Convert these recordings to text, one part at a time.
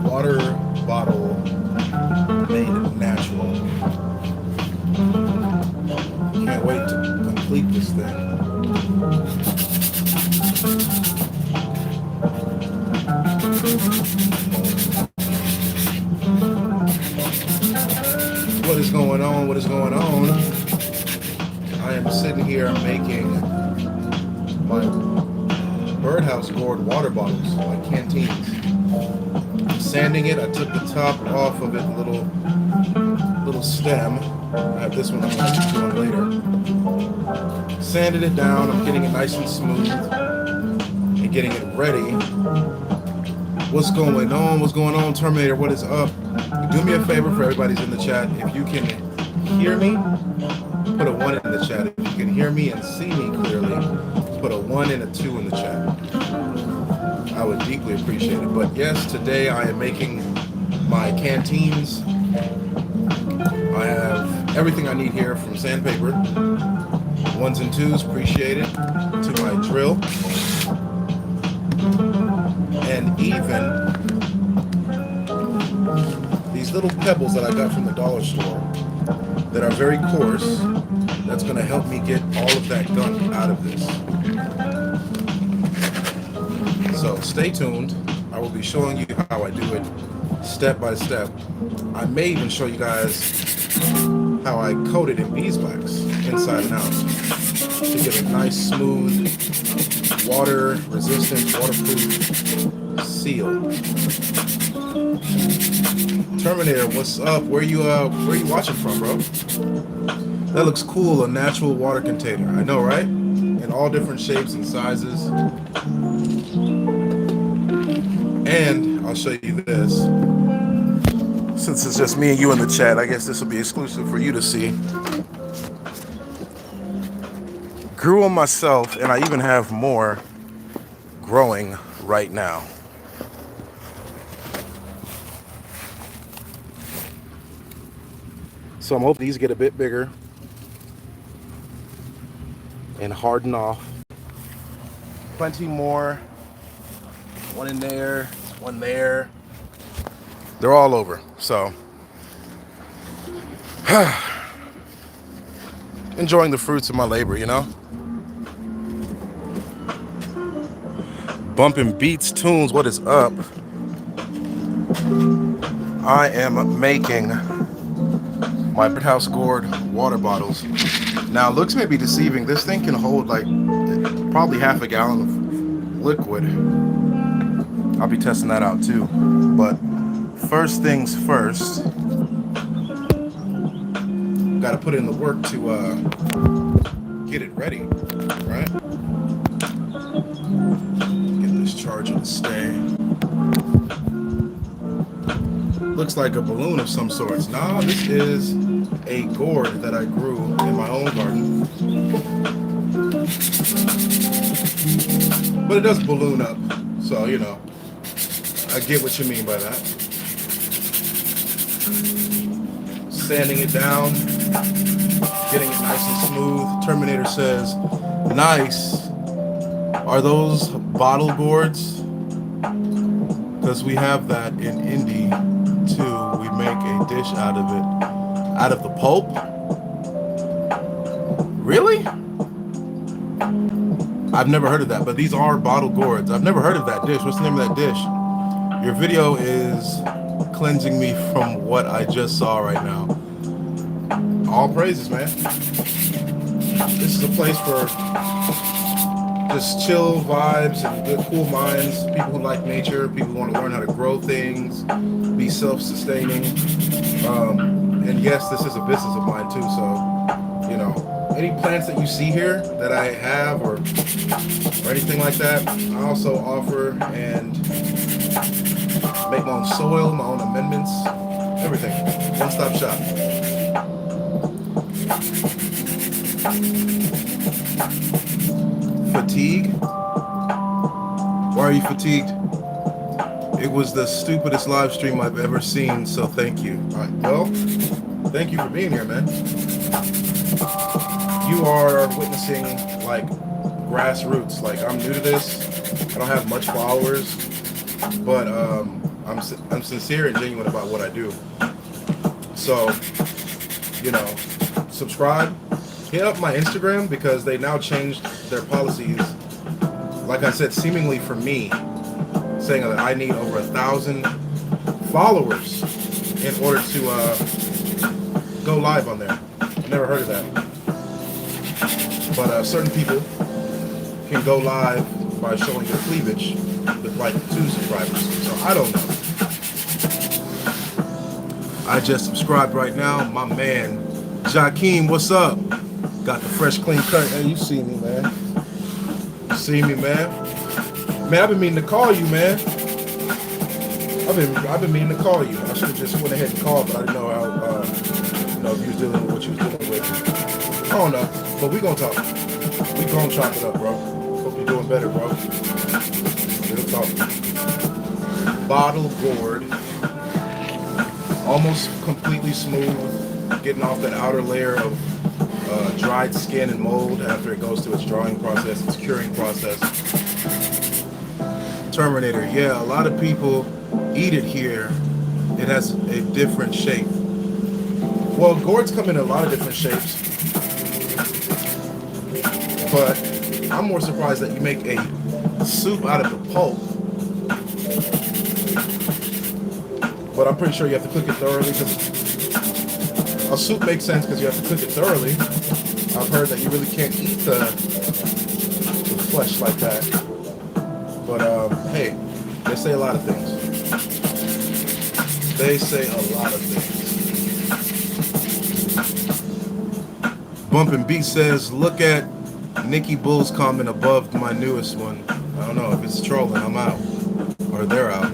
Water bottle made natural. Can't wait to complete this thing. What is going on? What is going on? I am sitting here making my birdhouse gourd water bottles, my canteens. I'm sanding it. I took the top off of it, little stem. I have this one I'm going to do later. Sanded it down. I'm getting it nice and smooth and getting it ready. What's going on? What's going on, Terminator? What is up? Do me a favor for everybody's in the chat. If you can hear me, put a 1 in the chat. If you can hear me and see me clearly, put a 1 and a 2 in the chat. I would deeply appreciate it. But yes, today I am making my canteens. I have everything I need here from sandpaper, 1s and 2s, appreciate it, to my drill, and even these little pebbles that I got from the dollar store that are very coarse. That's going to help me get all of that gunk out of this. So stay tuned. I will be showing you how I do it step by step. I may even show you guys how I coat it in beeswax inside and out to get a nice, smooth, water resistant, waterproof seal. Terminator, what's up? Where you watching from, bro? That looks cool, a natural water container. I know, right? In all different shapes and sizes. And I'll show you this. Since it's just me and you in the chat, I guess this will be exclusive for you to see. Grew them myself, and I even have more growing right now. So I'm hoping these get a bit bigger and harden off. Plenty more. One in there, one there. They're all over. So enjoying the fruits of my labor, you know? Bumping beats, tunes, what is up? I am making my birdhouse gourd water bottles. Now, looks may be deceiving. This thing can hold like probably half a gallon of liquid. I'll be testing that out too. But first things first, got to put in the work to get it ready, right? Get this charger to stay. Looks like a balloon of some sorts. Nah, this is a gourd that I grew in my own garden. But it does balloon up, so you know, I get what you mean by that. Sanding it down, getting it nice and smooth. Terminator says, nice. Are those bottle gourds? Because we have that in Indy too. We make a dish out of it, out of the pulp. Really? I've never heard of that, but these are bottle gourds. I've never heard of that dish. What's the name of that dish? Your video is cleansing me from what I just saw right now. All praises, man. This is a place for just chill vibes and good, cool minds. People who like nature, people who want to learn how to grow things, be self-sustaining. And yes, this is a business of mine too. So, you know, any plants that you see here that I have or anything like that, I also offer and make my own soil, my own amendments, everything. One-stop shop. Fatigue? Why are you fatigued? It was the stupidest live stream I've ever seen, so thank you. All right, well, thank you for being here, man. You are witnessing, like, grassroots. Like, I'm new to this. I don't have much followers, but I'm sincere and genuine about what I do. So, you know, subscribe. Hit up my Instagram because they now changed their policies. Like I said, seemingly for me, saying that I need over 1,000 followers in order to go live on there. I've never heard of that. But certain people can go live by showing their cleavage with like 2 subscribers. So I don't know. I just subscribed right now. My man, Jakeem, what's up? Got the fresh, clean cut. Hey, you see me, man. You see me, man. Man, I've been meaning to call you, man. I've been meaning to call you. I should have just went ahead and called, but I didn't know how, you know, if you was dealing with what you was dealing with. I don't know, but we gonna talk. We gonna chop it up, bro. Hope you're doing better, bro. We'll talk. Bottle gourd, almost completely smooth, getting off that outer layer of dried skin and mold after it goes through its drying process, its curing process. Terminator, yeah, a lot of people eat it here. It has a different shape. Well, gourds come in a lot of different shapes, but I'm more surprised that you make a soup out of the pulp. But I'm pretty sure you have to cook it thoroughly, because a soup makes sense because you have to cook it thoroughly. I've heard that you really can't eat the flesh like that. But hey, they say a lot of things. They say a lot of things. Bumpin' Beat says, look at Nikki Bull's comment above my newest one. I don't know if it's trolling. I'm out. Or they're out.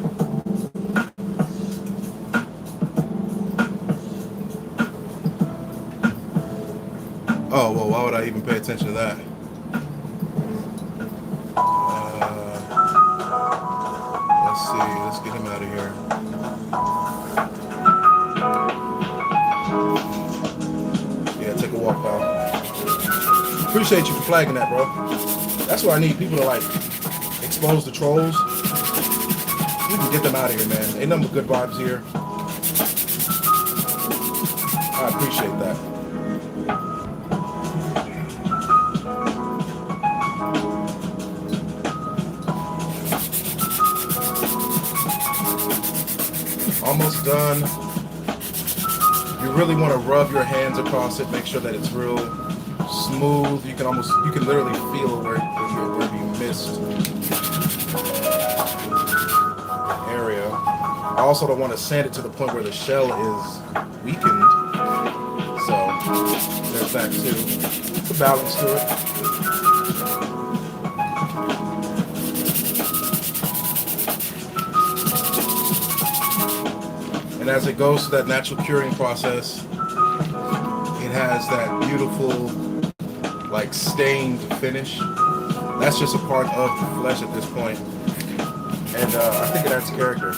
Oh, well, why would I even pay attention to that? Let's see. Let's get him out of here. Yeah, take a walk, pal. Appreciate you for flagging that, bro. That's what I need, people to, like, expose the trolls. We can get them out of here, man. Ain't nothing but good vibes here. I appreciate that. Almost done. You really want to rub your hands across it, make sure that it's real smooth. You can literally feel where you missed area. I also don't want to sand it to the point where the shell is weakened. So there's that too. It's a balance to it. And as it goes to that natural curing process, it has that beautiful, like, stained finish. That's just a part of the flesh at this point. And I think it adds character.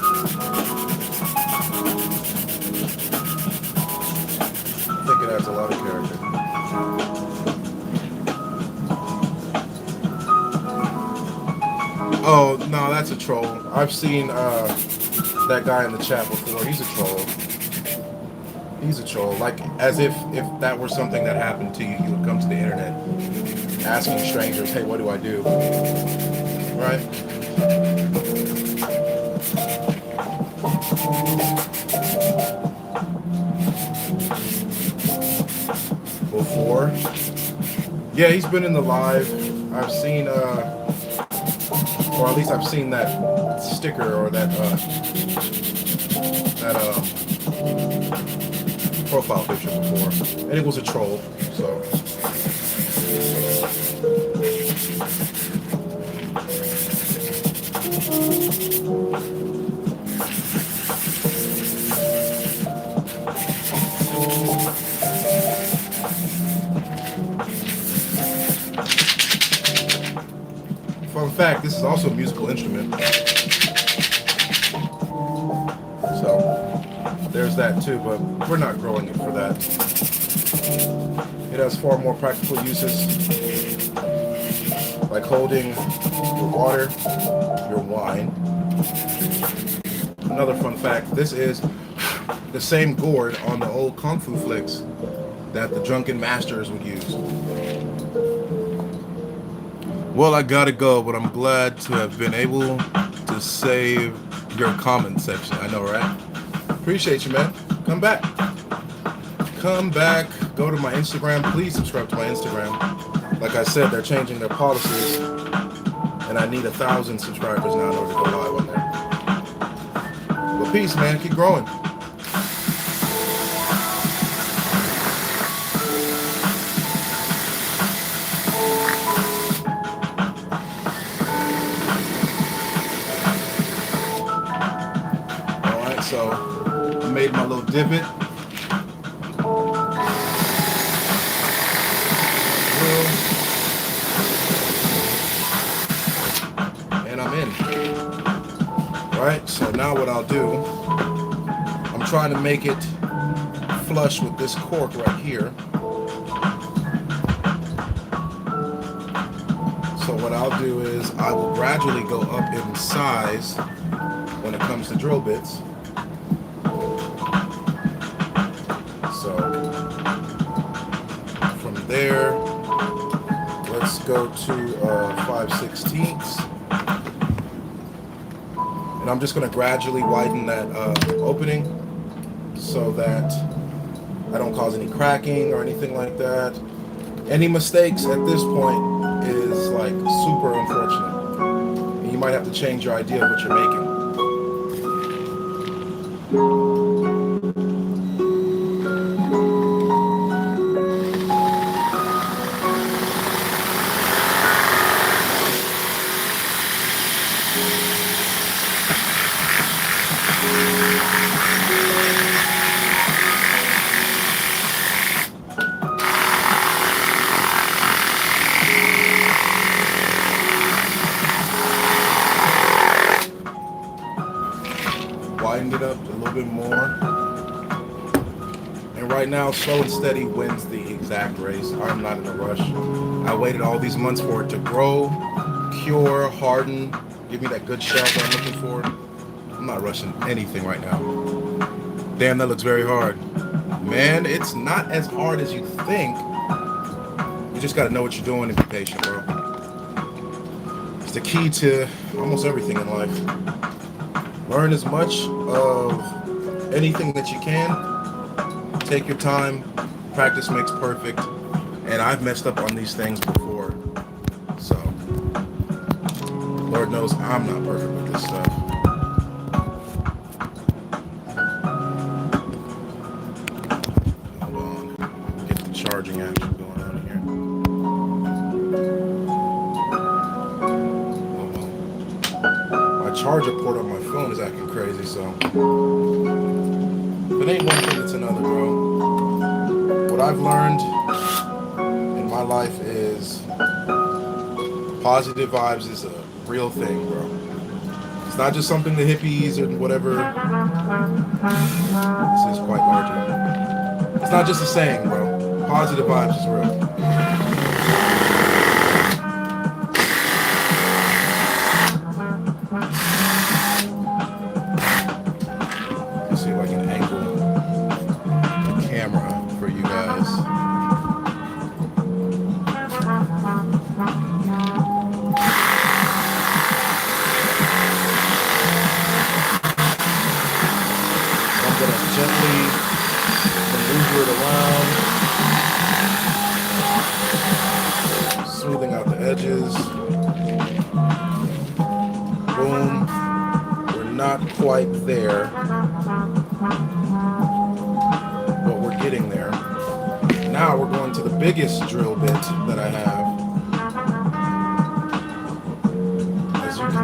I think it adds a lot of character. Oh, no, that's a troll. I've seen that guy in the chat before. He's a troll. He's a troll. Like, as if that were something that happened to you, you would come to the internet asking strangers, hey, what do I do? Right? Before? Yeah, he's been in the live. I've seen, or at least I've seen that sticker or that profile picture before, and it was a troll. So Fun fact, this is also a musical instrument. So there's that too, but we're not growing it for that. It has far more practical uses, like holding your water, your wine. Another fun fact, this is the same gourd on the old Kung Fu flicks that the drunken masters would use. Well, I gotta go, but I'm glad to have been able to save your comment section. I know, right? Appreciate you, man. Come back. Come back. Go to my Instagram. Please subscribe to my Instagram. Like I said, they're changing their policies, and I need 1,000 subscribers now in order to go live on there. But peace, man. Keep growing. So I made my little divot. And I'm in. Right? So now what I'll do, I'm trying to make it flush with this cork right here. So what I'll do is I will gradually go up in size when it comes to drill bits. So from there, let's go to 5/16. And I'm just going to gradually widen that opening so that I don't cause any cracking or anything like that. Any mistakes at this point is like super unfortunate. And you might have to change your idea of what you're making. Widened it up a little bit more. And right now, slow and steady wins the exact race. I'm not in a rush. I waited all these months for it to grow, cure, harden, give me that good shell that I'm looking for. I'm not rushing anything right now. Damn, that looks very hard. Man, it's not as hard as you think. You just gotta know what you're doing and be patient, bro. It's the key to almost everything in life. Learn as much of anything that you can. Take your time. Practice makes perfect. And I've messed up on these things before. So, Lord knows I'm not perfect with this stuff. Hold on. Get the charging action going on here. Hold on. My charger port on my phone is acting crazy, so if it ain't one thing, it's another, bro. What I've learned in my life is positive vibes is a real thing, bro. It's not just something the hippies or whatever. This is quite larger. It's not just a saying, bro. Positive vibes is real. See if I can angle the camera for you guys. I'm gonna gently maneuver it around, smoothing out the edges. Boom. We're not quite there, but we're getting there. Now we're going to the biggest drill bit that I have.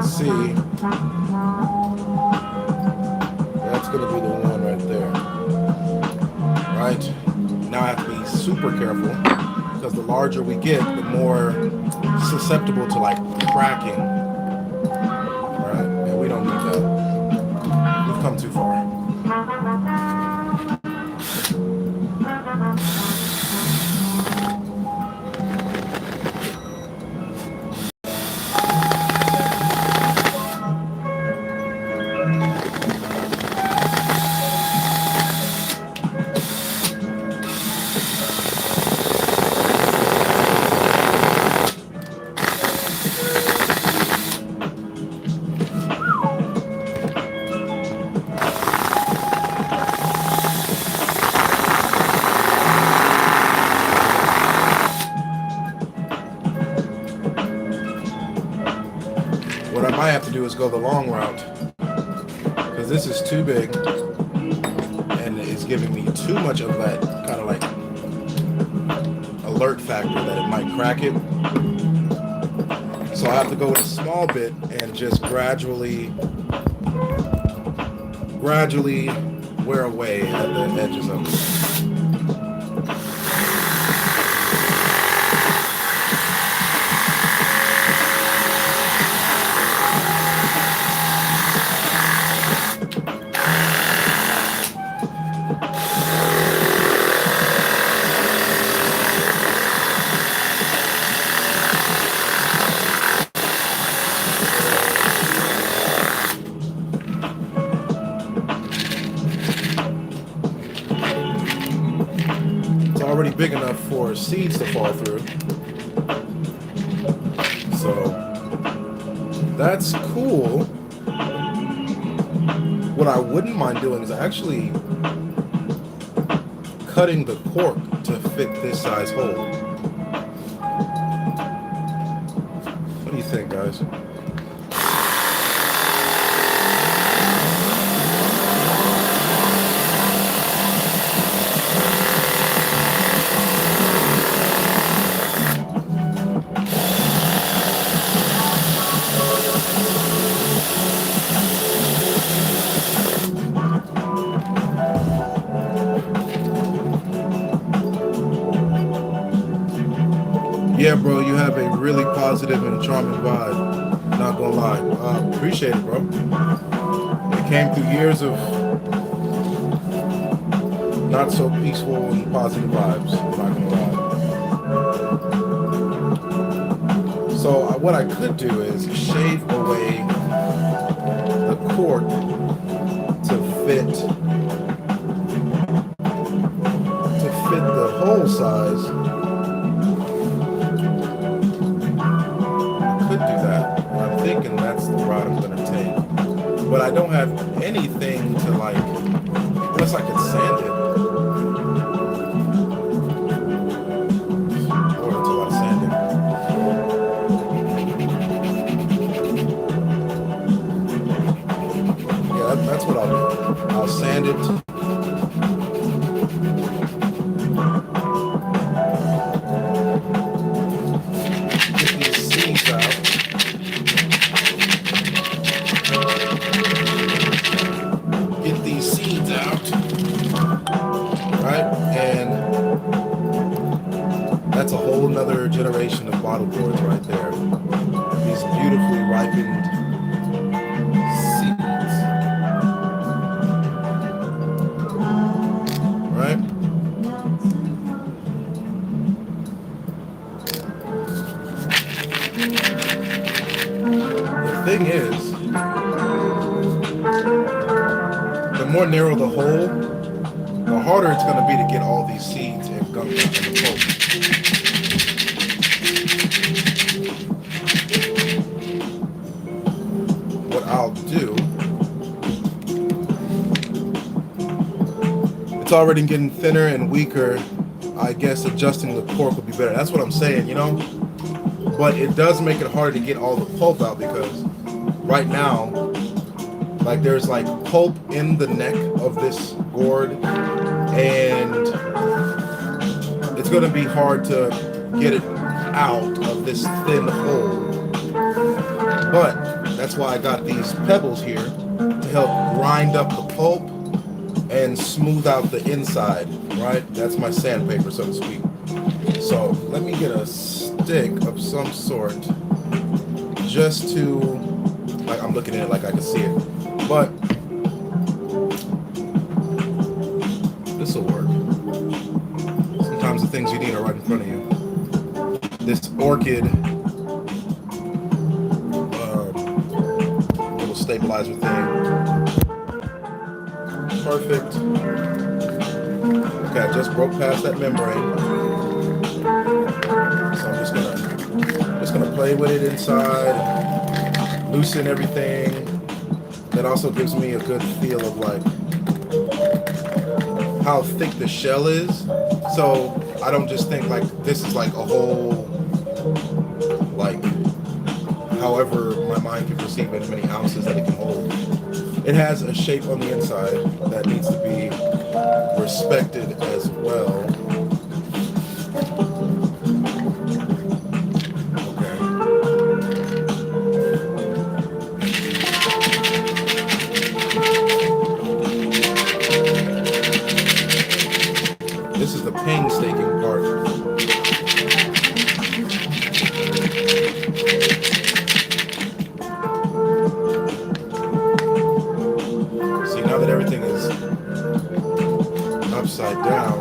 can see, that's going to be the one right there. Right? Now I have to be super careful because the larger we get, the more susceptible to like cracking. Right? And we don't need that. We've come too far. What I might have to do is go the long route because this is too big and it's giving me too much of that kind of like alert factor that it might crack it. So I have to go with a small bit and just gradually wear away at the edges of it. Already big enough for seeds to fall through. So that's cool. What I wouldn't mind doing is actually cutting the cork to fit this size hole. What do you think, guys? Yeah, bro, you have a really positive and charming vibe. Not gonna lie. Appreciate it, bro. It came through years of not so peaceful and positive vibes. Not gonna lie. So what I could do is shave away the cork to fit the hole size. Thinking that's the route I'm gonna take, but I don't have anything to like, unless I could sand it. Or until I sand it. Yeah, that's what I'll do. I'll sand it. Get these seeds out. That's a whole nother generation of bottle gourds right there. These beautifully ripened seeds. Right? The thing is, the more narrow the hole, the harder it's going to be to get all these seeds and gunk out in the pulp. What I'll do, it's already getting thinner and weaker. I guess adjusting the cork would be better. That's what I'm saying, you know? But it does make it hard to get all the pulp out because right now, like there's like pulp in the neck of this gourd and it's going to be hard to get it out of this thin hole. But That's why I got these pebbles here to help grind up the pulp and smooth out the inside, right? That's my sandpaper, so to speak. So let me get a stick of some sort just to, like, I'm looking at it like I can see it. But this will work. Sometimes the things you need are right in front of you. This orchid little stabilizer thing. Perfect. Okay, I just broke past that membrane. So I'm just gonna play with it inside, loosen everything. That also gives me a good feel of like how thick the shell is. So I don't just think like this is like a whole, like however my mind can perceive it, many ounces that it can hold. It has a shape on the inside that needs to be respected as well. Okay. This is the painstaking part. See, now that everything is upside down,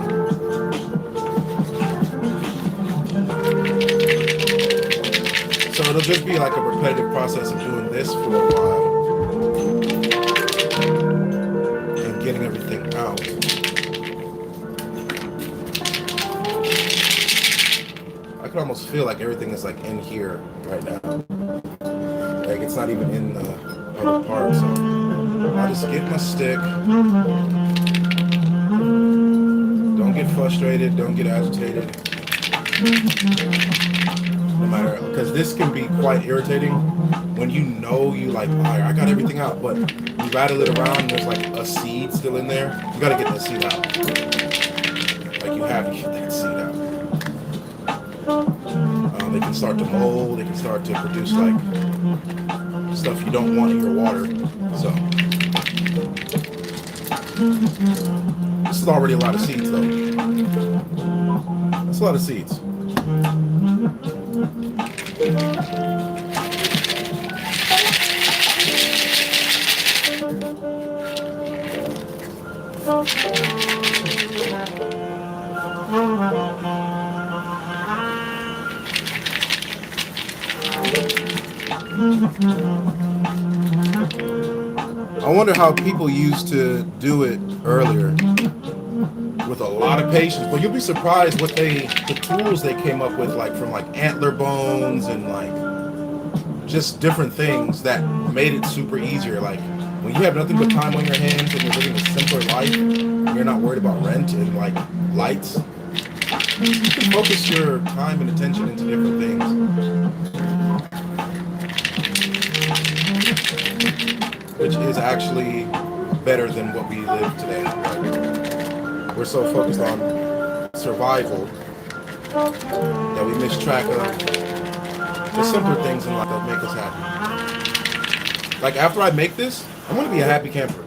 so it'll just be like a repetitive process of doing this for a while and getting everything out. I could almost feel like everything is like in here right now. Like it's not even in the other part. So I'll just get my stick. Don't get frustrated. Don't get agitated. No matter, because this can be quite irritating when you know you like, all right, I got everything out, but you rattle it around and there's like a seed still in there. You got to get that seed out. Like you have to get that seed out. They can start to mold. They can start to produce like stuff you don't want in your water. So this is already a lot of seeds, though. That's a lot of seeds. I wonder how people used to do it earlier with a lot of patience, but you'll be surprised what the tools they came up with, like from like antler bones and like just different things that made it super easier. Like when you have nothing but time on your hands and you're living a simpler life, you're not worried about rent and like lights, you can focus your time and attention into different things. Which is actually better than what we live today. Like, we're so focused on survival that we miss track of the simpler things in life that make us happy. Like after I make this, I want to be a happy camper.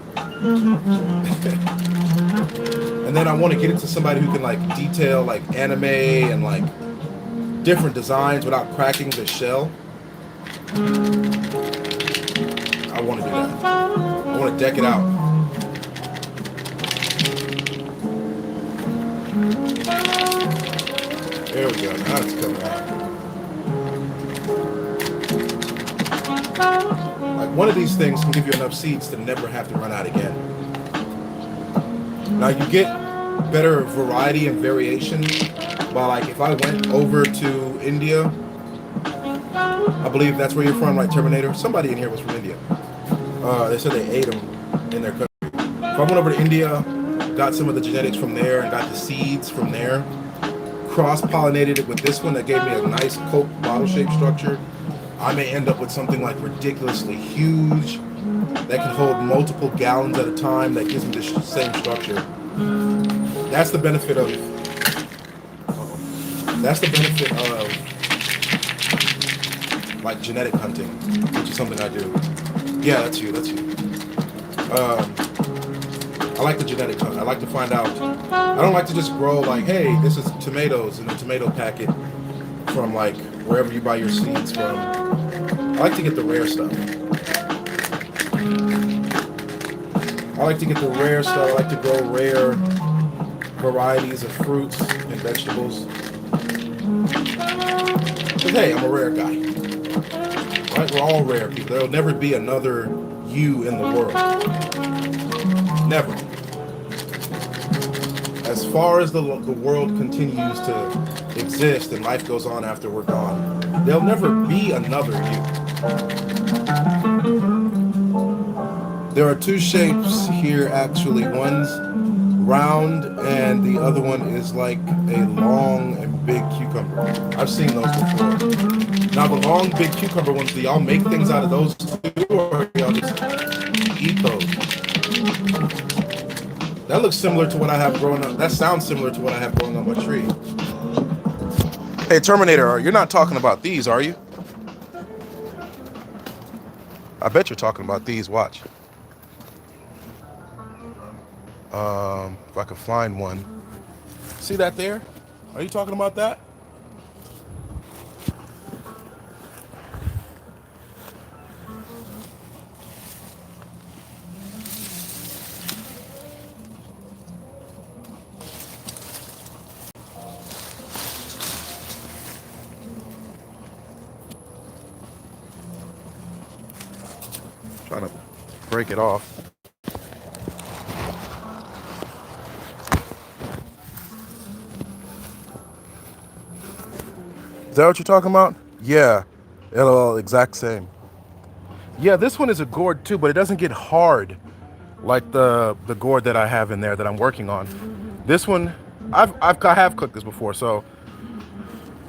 And then I want to get it to somebody who can like detail like anime and like different designs without cracking the shell. I want to do that. I want to deck it out. There we go. Now it's coming out. Like one of these things can give you enough seeds to never have to run out again. Now you get better variety and variation by like if I went over to India, I believe that's where you're from, right, Terminator? Somebody in here was from India. They said they ate them in their country. If I went over to India, got some of the genetics from there and got the seeds from there, cross-pollinated it with this one that gave me a nice Coke bottle-shaped structure, I may end up with something like ridiculously huge that can hold multiple gallons at a time that gives me the same structure. That's the benefit of like genetic hunting, which is something I do. Yeah, that's you. That's you. I like the genetic hunt. I like to find out. I don't like to just grow like, hey, this is tomatoes in a tomato packet from like wherever you buy your seeds from. I like to get the rare stuff. I like to get the rare stuff. I like to grow rare varieties of fruits and vegetables. But hey, I'm a rare guy. Right? We're all rare people. There'll never be another you in the world. Never. As far as the world continues to exist and life goes on after we're gone, there'll never be another you. There are two shapes here actually. One's round and the other one is like a long and big cucumber. I've seen those before. Now the long big cucumber ones, do y'all make things out of those too, or y'all just eat those? That looks similar to what I have growing up. That sounds similar to what I have growing on my tree. Hey Terminator, you're not talking about these, are you? I bet you're talking about these, watch. If I could find one. See that there? Are you talking about that? Trying to break it off. Is that what you're talking about? Yeah, it'll exact same. Yeah, this one is a gourd too, but it doesn't get hard like the gourd that I have in there that I'm working on. This one, I have cooked this before, so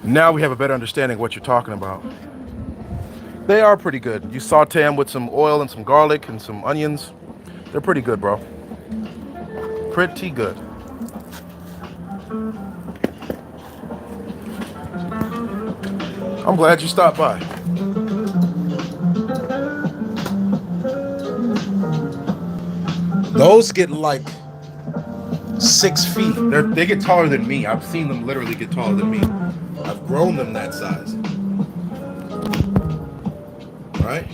now we have a better understanding of what you're talking about. They are pretty good. You saute them with some oil and some garlic and some onions. They're pretty good, bro. Pretty good. I'm glad you stopped by. Those get like 6 feet. They get taller than me. I've seen them literally get taller than me. I've grown them that size. Right?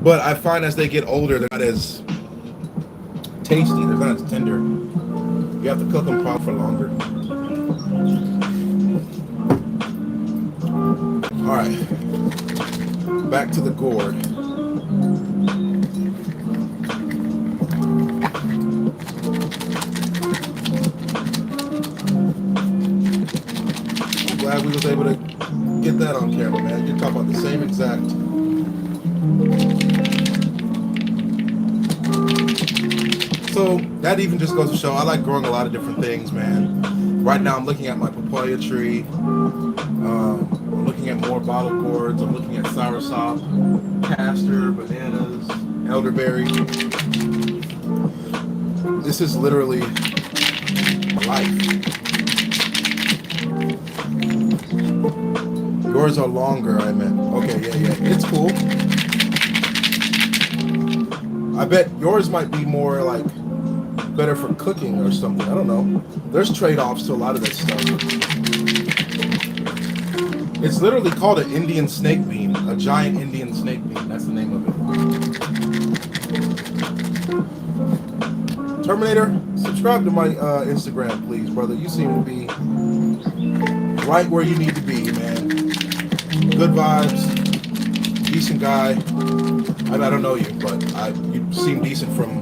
But I find as they get older, they're not as tasty. They're not as tender. You have to cook them for longer. All right, back to the gourd. I'm glad we was able to get that on camera, man. You're talking about the same exact. So that even just goes to show I like growing a lot of different things, man. Right now I'm looking at my papaya tree. I'm looking at more bottle gourds. I'm looking at soursop, castor, bananas, elderberry. This is literally life. Yours are longer, I meant. Okay, yeah. It's cool. I bet yours might be more like better for cooking or something. I don't know. There's trade-offs to a lot of that stuff. It's literally called an Indian snake bean, a giant Indian snake bean. That's the name of it. Terminator, subscribe to my Instagram, please, brother. You seem to be right where you need to be, man. Good vibes, decent guy. I don't know you, but you seem decent from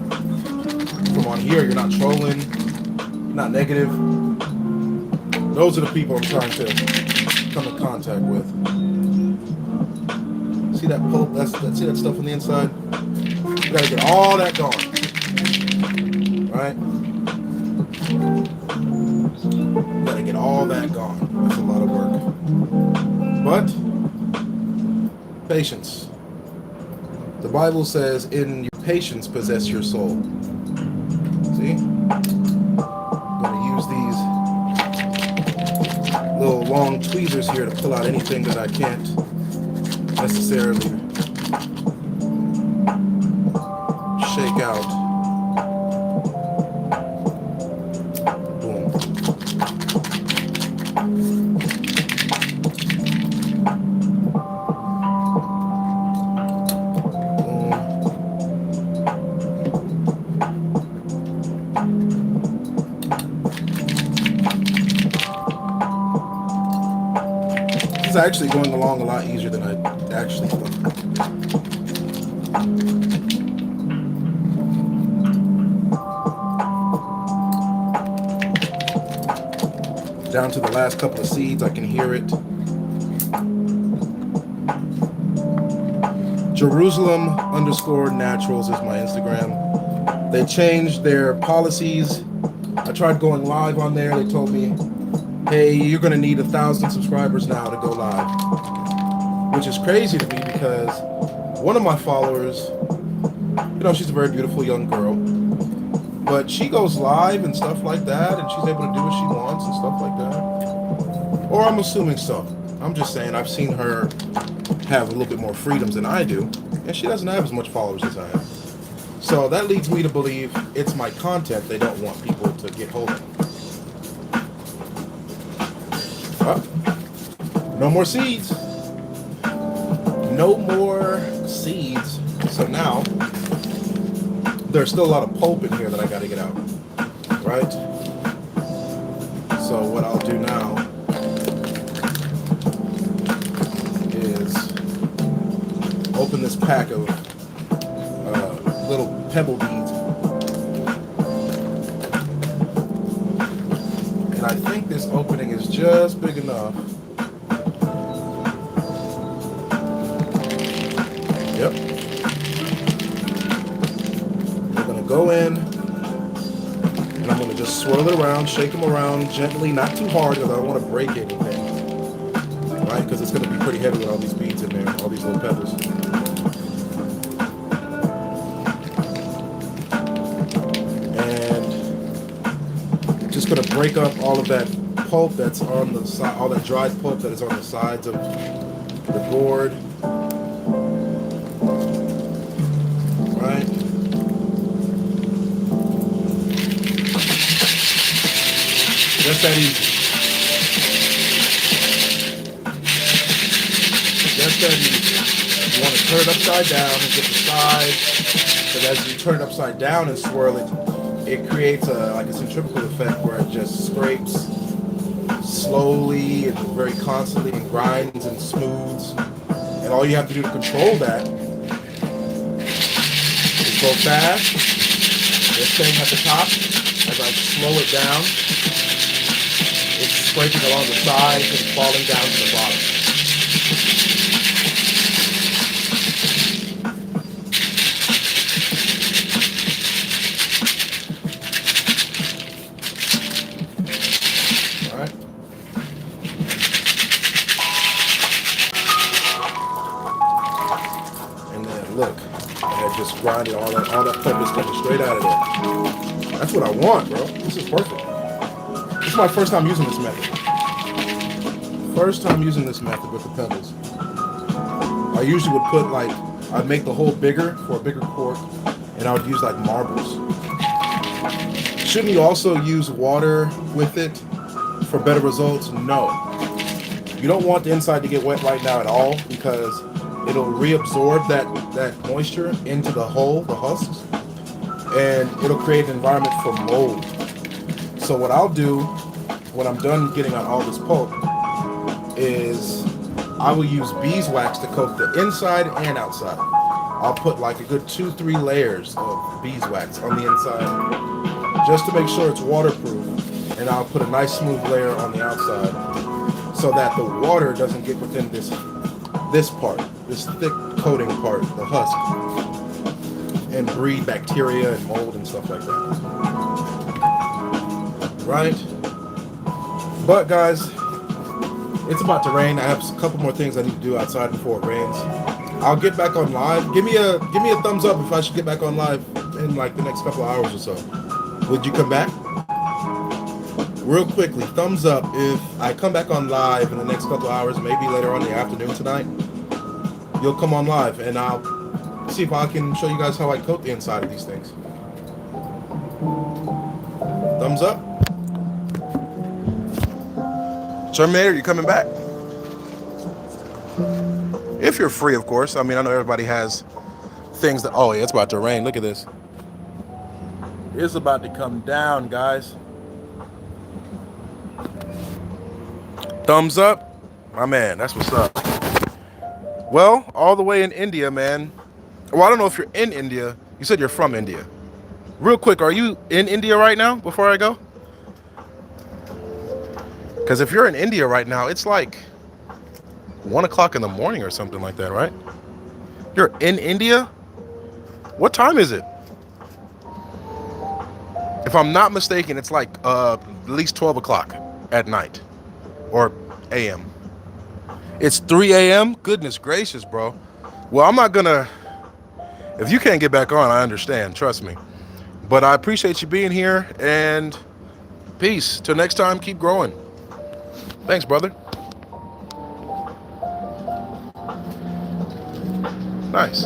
on here. You're not trolling, you're not negative. Those are the people I'm trying to come in contact with. See that pulp? See that stuff on the inside? You gotta get all that gone, right? You gotta get all that gone. That's a lot of work, but patience. The Bible says, "In your patience possess your soul." See? I'm gonna use these little long tweezers here to pull out anything that I can't necessarily shake out. Boom. This is actually going along a lot easier than I actually thought. Down to the last couple of seeds, I can hear it. JerusalemNaturals is my Instagram. They changed their policies. I tried going live on there. They told me, hey, you're going to need 1,000 subscribers now to go live. Which is crazy to me because one of my followers, you know, she's a very beautiful young girl. But she goes live and stuff like that, and she's able to do what she wants and stuff like that. Or I'm assuming so. I'm just saying I've seen her have a little bit more freedoms than I do, and she doesn't have as much followers as I have. So that leads me to believe it's my content they don't want people to get hold of. No more seeds. No more seeds. So now there's still a lot of pulp in here that I got to get out, right? So what I'll do now is open this pack of little pebble beads, and I think this opening is just big enough. Yep. Go in, and I'm going to just swirl it around, shake them around gently, not too hard because I don't want to break anything, right? Because it's going to be pretty heavy with all these beads in there, all these little pebbles. And just going to break up all of that pulp that's on the side, all that dried pulp that is on the sides of the gourd, right? Just that easy. Just that easy. You want to turn it upside down and get the sides. But as you turn it upside down and swirl it, it creates like a centrifugal effect where it just scrapes slowly and very constantly and grinds and smooths. And all you have to do to control that is go fast. This thing at the top, as I slow it down, it's scraping along the sides and falling down to the bottom. All right. And then look, I had just grinded all that pulp is coming straight out of there. That's what I want, bro. This is perfect. This is my first time using this method. First time using this method with the pebbles. I usually would put I'd make the hole bigger for a bigger cork, and I would use like marbles. Shouldn't you also use water with it for better results? No. You don't want the inside to get wet right now at all because it'll reabsorb that moisture into the hole, the husks, and it'll create an environment for mold. So what I'll do when I'm done getting out all this pulp is I will use beeswax to coat the inside and outside. I'll put like a good 2-3 layers of beeswax on the inside just to make sure it's waterproof, and I'll put a nice smooth layer on the outside so that the water doesn't get within this part, this thick coating part, the husk, and breed bacteria and mold and stuff like that. Right? But guys, it's about to rain. I have a couple more things I need to do outside before it rains. I'll get back on live. Give me a thumbs up if I should get back on live in like the next couple of hours or so. Would you come back? Real quickly, thumbs up if I come back on live in the next couple of hours, maybe later on in the afternoon tonight. you'll come on live, and I'll see if I can show you guys how I coat the inside of these things. Thumbs up. Terminator, you coming back? If you're free, of course. I mean, I know everybody has things that... Oh, yeah, it's about to rain. Look at this. It's about to come down, guys. Thumbs up. My man, that's what's up. Well, all the way in India, man. Well, I don't know if you're in India. You said you're from India. Real quick, are you in India right now before I go? Because if you're in India right now, it's like 1 o'clock in the morning or something like that, right? You're in India? What time is it? If I'm not mistaken, it's like at least 12 o'clock at night or a.m. It's 3 a.m.? Goodness gracious, bro. Well, I'm not gonna... If you can't get back on, I understand. Trust me. But I appreciate you being here, and peace. Till next time, keep growing. Thanks, brother. Nice.